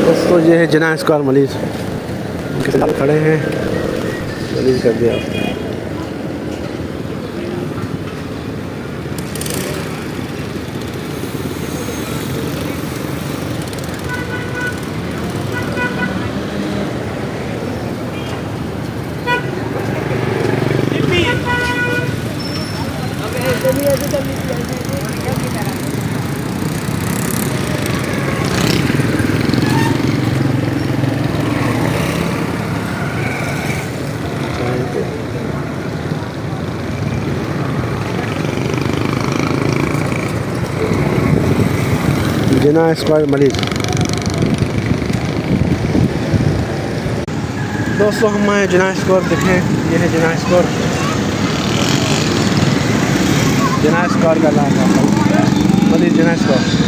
दोस्तों ये है जिना स्क्वायर मलीज, उनके साथ खड़े हैं, मलीज कर दिया। जिना स्क्वायर मलीज। दोस्तों हम आए जिना स्क्वायर, देखें ये है जिना स्क्वायर, जिना स्क्वायर का नाम है मलीज जिना स्क्वायर।